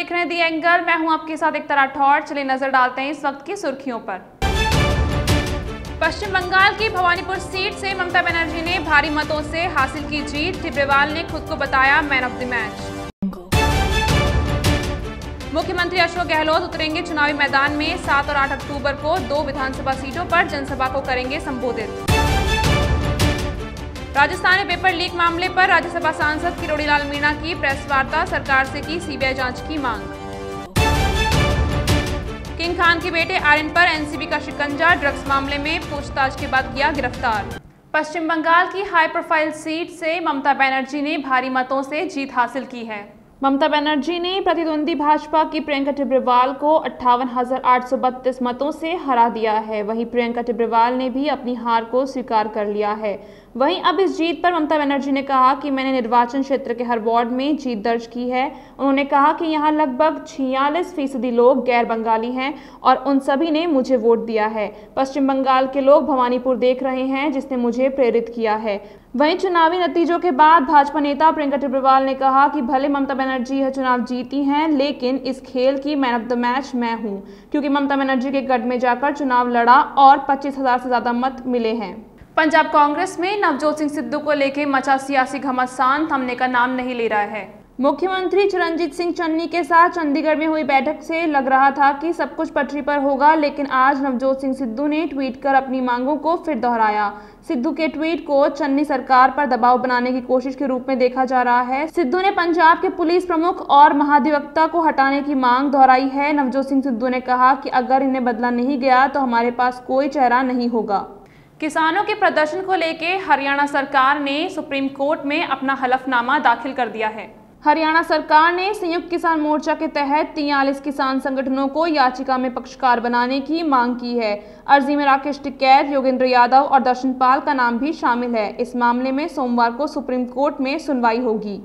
देख रहे हैं दी एंगल। मैं हूं आपके साथ एकता राठौड़। चलिए नजर डालते हैं इस वक्त की सुर्खियों पर। पश्चिम बंगाल की भवानीपुर सीट से ममता बनर्जी ने भारी मतों से हासिल की जीत। टिब्रेवाल ने खुद को बताया मैन ऑफ द मैच। मुख्यमंत्री अशोक गहलोत उतरेंगे चुनावी मैदान में। 7 और 8 अक्टूबर को 2 विधानसभा सीटों पर जनसभा को करेंगे संबोधित। राजस्थान में पेपर लीक मामले पर राज्यसभा सांसद किरोड़ीलाल मीणा की प्रेस वार्ता। सरकार से की सीबीआई जांच की मांग। किंग खान के बेटे आर्यन पर एनसीबी का शिकंजा। ड्रग्स मामले में पूछताछ के बाद किया गिरफ्तार। पश्चिम बंगाल की हाई प्रोफाइल सीट से ममता बनर्जी ने भारी मतों से जीत हासिल की है। ममता बनर्जी ने प्रतिद्वंदी भाजपा की प्रियंका टिब्रेवाल को 58,832 मतों से हरा दिया है। वहीं प्रियंका टिब्रेवाल ने भी अपनी हार को स्वीकार कर लिया है। वहीं अब इस जीत पर ममता बनर्जी ने कहा कि मैंने निर्वाचन क्षेत्र के हर वार्ड में जीत दर्ज की है। उन्होंने कहा कि यहां लगभग 46% लोग गैर बंगाली हैं और उन सभी ने मुझे वोट दिया है। पश्चिम बंगाल के लोग भवानीपुर देख रहे हैं, जिसने मुझे प्रेरित किया है। वहीं चुनावी नतीजों के बाद भाजपा नेता प्रियंका टिब्रेवाल ने कहा कि भले ममता बनर्जी यह चुनाव जीती हैं, लेकिन इस खेल की मैन ऑफ द मैच मैं हूं, क्योंकि ममता बनर्जी के गढ़ में जाकर चुनाव लड़ा और 25,000 से ज्यादा मत मिले हैं। पंजाब कांग्रेस में नवजोत सिंह सिद्धू को लेकर मचा सियासी घमासान थमने का नाम नहीं ले रहा है। मुख्यमंत्री चरणजीत सिंह चन्नी के साथ चंडीगढ़ में हुई बैठक से लग रहा था कि सब कुछ पटरी पर होगा, लेकिन आज नवजोत सिंह सिद्धू ने ट्वीट कर अपनी मांगों को फिर दोहराया। सिद्धू के ट्वीट को चन्नी सरकार पर दबाव बनाने की कोशिश के रूप में देखा जा रहा है। सिद्धू ने पंजाब के पुलिस प्रमुख और महाधिवक्ता को हटाने की मांग दोहराई है। नवजोत सिंह सिद्धू ने कहा कि अगर इन्हें बदला नहीं गया तो हमारे पास कोई चेहरा नहीं होगा। किसानों के प्रदर्शन को लेकर हरियाणा सरकार ने सुप्रीम कोर्ट में अपना हलफनामा दाखिल कर दिया है। हरियाणा सरकार ने संयुक्त किसान मोर्चा के तहत 43 किसान संगठनों को याचिका में पक्षकार बनाने की मांग की है। अर्जी में राकेश टिकैत, योगेंद्र यादव और दर्शन पाल का नाम भी शामिल है। इस मामले में सोमवार को सुप्रीम कोर्ट में सुनवाई होगी।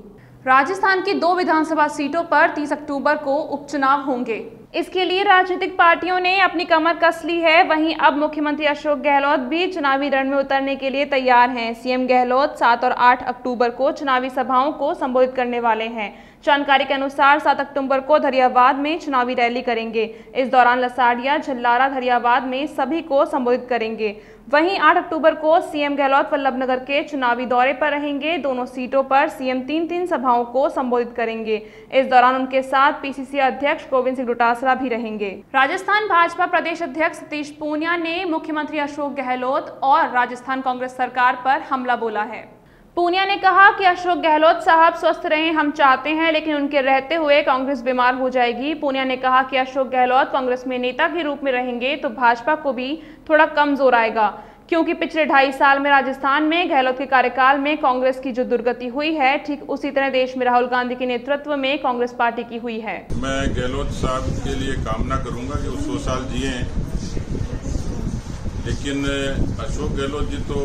राजस्थान की 2 विधानसभा सीटों पर 30 अक्टूबर को उपचुनाव होंगे। इसके लिए राजनीतिक पार्टियों ने अपनी कमर कस ली है। वहीं अब मुख्यमंत्री अशोक गहलोत भी चुनावी रण में उतरने के लिए तैयार हैं। सीएम गहलोत 7 और 8 अक्टूबर को चुनावी सभाओं को संबोधित करने वाले हैं। जानकारी के अनुसार 7 अक्टूबर को धरियावाद में चुनावी रैली करेंगे। इस दौरान लसाड़िया, झल्लारा, धरियावाद में सभी को संबोधित करेंगे। वहीं 8 अक्टूबर को सीएम गहलोत वल्लभनगर के चुनावी दौरे पर रहेंगे। दोनों सीटों पर सीएम 3 सभाओं को संबोधित करेंगे। इस दौरान उनके साथ पीसीसी अध्यक्ष गोविंद सिंह डोटासरा भी रहेंगे। राजस्थान भाजपा प्रदेश अध्यक्ष सतीश पूनिया ने मुख्यमंत्री अशोक गहलोत और राजस्थान कांग्रेस सरकार पर हमला बोला है। पूनिया ने कहा कि अशोक गहलोत साहब स्वस्थ रहें हम चाहते हैं, लेकिन उनके रहते हुए कांग्रेस बीमार हो जाएगी। पूनिया ने कहा कि अशोक गहलोत कांग्रेस में नेता के रूप में रहेंगे तो भाजपा को भी थोड़ा कम जोर आएगा, क्योंकि पिछले 2.5 साल में राजस्थान में गहलोत के कार्यकाल में कांग्रेस की जो दुर्गति हुई है, ठीक उसी तरह देश में राहुल गांधी के नेतृत्व में कांग्रेस पार्टी की हुई है। मैं गहलोत साहब के लिए कामना करूंगा कि वो 100 साल जिए, लेकिन अशोक गहलोत जी तो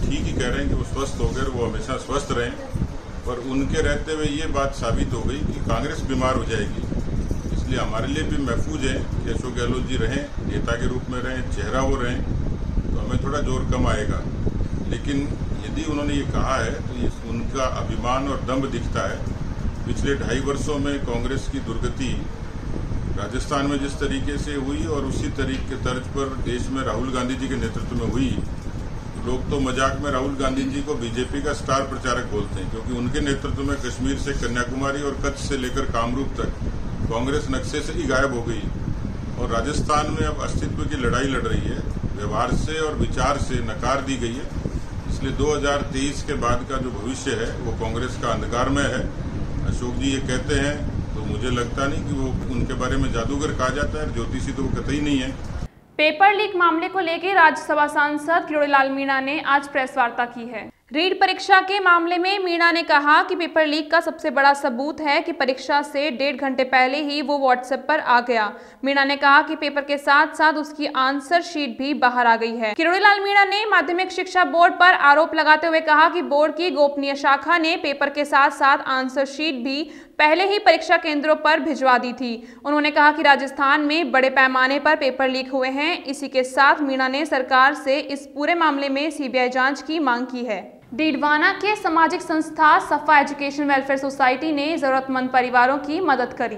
ठीक ही कह रहे हैं कि वो स्वस्थ हो गए, वो हमेशा स्वस्थ रहें। पर उनके रहते हुए ये बात साबित हो गई कि कांग्रेस बीमार हो जाएगी। इसलिए हमारे लिए भी महफूज है कि अशोक गहलोत जी रहें, नेता के रूप में रहें, चेहरा वो रहें, तो हमें थोड़ा जोर कम आएगा। लेकिन यदि उन्होंने ये कहा है तो उनका अभिमान और दम्भ दिखता है। पिछले 2.5 वर्षों में कांग्रेस की दुर्गति राजस्थान में जिस तरीके से हुई और उसी तरीके तर्ज पर देश में राहुल गांधी जी के नेतृत्व में हुई, लोग तो मजाक में राहुल गांधी जी को बीजेपी का स्टार प्रचारक बोलते हैं, क्योंकि उनके नेतृत्व में कश्मीर से कन्याकुमारी और कच्छ से लेकर कामरूप तक कांग्रेस नक्शे से ही गायब हो गई और राजस्थान में अब अस्तित्व की लड़ाई लड़ रही है। व्यवहार से और विचार से नकार दी गई है। इसलिए 2023 के बाद का जो भविष्य है वो कांग्रेस का अंधकारमय है। अशोक जी ये कहते हैं तो मुझे लगता नहीं कि वो उनके बारे में जादूगर कहा जाता है, ज्योतिषी तो वो कतई नहीं है। पेपर लीक मामले को लेकर राज्यसभा सांसद किरोड़ीलाल मीणा ने आज प्रेस वार्ता की है। रीट परीक्षा के मामले में मीणा ने कहा कि पेपर लीक का सबसे बड़ा सबूत है कि परीक्षा से 1.5 घंटे पहले ही वो व्हाट्सएप पर आ गया। मीणा ने कहा कि पेपर के साथ साथ उसकी आंसर शीट भी बाहर आ गई है। किरोड़ीलाल मीणा ने माध्यमिक शिक्षा बोर्ड पर आरोप लगाते हुए कहा कि बोर्ड की गोपनीय शाखा ने पेपर के साथ साथ आंसर शीट भी पहले ही परीक्षा केंद्रों पर भिजवा दी थी। उन्होंने कहा कि राजस्थान में बड़े पैमाने पर पेपर लीक हुए हैं। इसी के साथ मीणा ने सरकार से इस पूरे मामले में सीबीआई जांच की मांग की है। डीडवाना के सामाजिक संस्था सफा एजुकेशन वेलफेयर सोसाइटी ने जरूरतमंद परिवारों की मदद करी।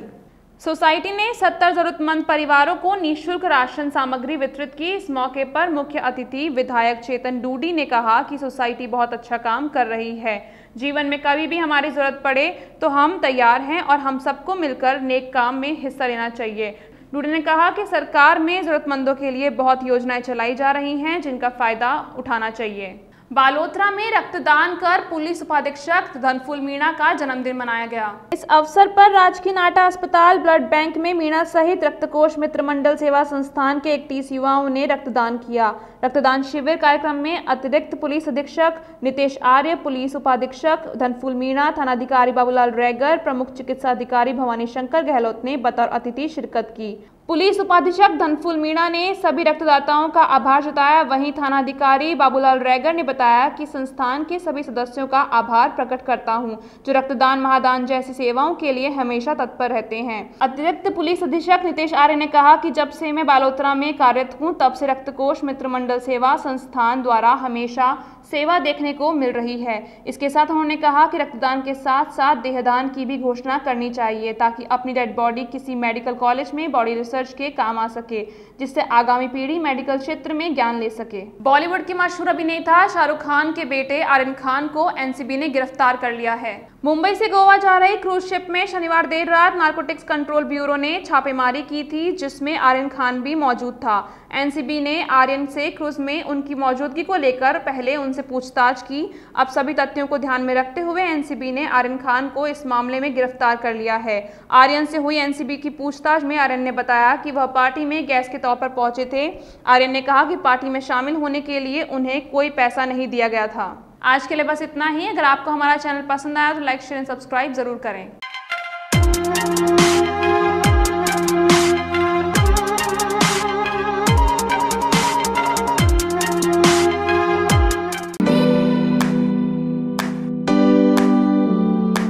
सोसाइटी ने 70 जरूरतमंद परिवारों को निःशुल्क राशन सामग्री वितरित की। इस मौके पर मुख्य अतिथि विधायक चेतन डूडी ने कहा कि सोसाइटी बहुत अच्छा काम कर रही है। जीवन में कभी भी हमारी जरूरत पड़े तो हम तैयार हैं और हम सबको मिलकर नेक काम में हिस्सा लेना चाहिए। डूडी ने कहा कि सरकार में जरूरतमंदों के लिए बहुत योजनाएं चलाई जा रही हैं जिनका फायदा उठाना चाहिए। बालोतरा में रक्तदान कर पुलिस उपाधीक्षक धनफुल मीणा का जन्मदिन मनाया गया। इस अवसर पर राजकीय नाटा अस्पताल ब्लड बैंक में मीणा सहित रक्तकोष मित्र मंडल सेवा संस्थान के 31 युवाओं ने रक्तदान किया। रक्तदान शिविर कार्यक्रम में अतिरिक्त पुलिस अधीक्षक नितेश आर्य, पुलिस उपाधीक्षक धनफुल मीणा, थानाधिकारी बाबूलाल रैगर, प्रमुख चिकित्सा अधिकारी भवानी शंकर गहलोत ने बतौर अतिथि शिरकत की। पुलिस उपाधीक्षक धनफुल मीणा ने सभी रक्तदाताओं का आभार जताया। वहीं थानाधिकारी बाबूलाल रैगर ने बताया कि संस्थान के सभी सदस्यों का आभार प्रकट करता हूं, जो रक्तदान महादान जैसी सेवाओं के लिए हमेशा तत्पर रहते हैं। अतिरिक्त पुलिस अधीक्षक नितेश आर्य ने कहा कि जब से मैं बालोतरा में कार्यरत हूं तब से रक्तकोष मित्र मंडल सेवा संस्थान द्वारा हमेशा सेवा देखने को मिल रही है। इसके साथ उन्होंने कहा कि रक्तदान के साथ साथ देहदान की भी घोषणा करनी चाहिए ताकि अपनी डेड बॉडी किसी मेडिकल कॉलेज में बॉडी रिसर्च के काम आ सके, जिससे आगामी पीढ़ी मेडिकल क्षेत्र में ज्ञान ले सके। बॉलीवुड के मशहूर अभिनेता शाहरुख खान के बेटे आर्यन खान को एनसीबी ने गिरफ्तार कर लिया है। मुंबई से गोवा जा रही क्रूज शिप में शनिवार देर रात नारकोटिक्स कंट्रोल ब्यूरो ने छापेमारी की थी, जिसमें आर्यन खान भी मौजूद था। एनसीबी ने आर्यन से क्रूज में उनकी मौजूदगी को लेकर पहले उनसे पूछताछ की। अब सभी तथ्यों को ध्यान में रखते हुए एनसीबी ने आर्यन खान को इस मामले में गिरफ्तार कर लिया है। आर्यन से हुई एनसीबी की पूछताछ में आर्यन ने बताया कि वह पार्टी में गेस्ट के तौर पर पहुंचे थे। आर्यन ने कहा कि पार्टी में शामिल होने के लिए उन्हें कोई पैसा नहीं दिया गया था। आज के लिए बस इतना ही। अगर आपको हमारा चैनल पसंद आया तो लाइक, शेयर एंड सब्सक्राइब जरूर करें।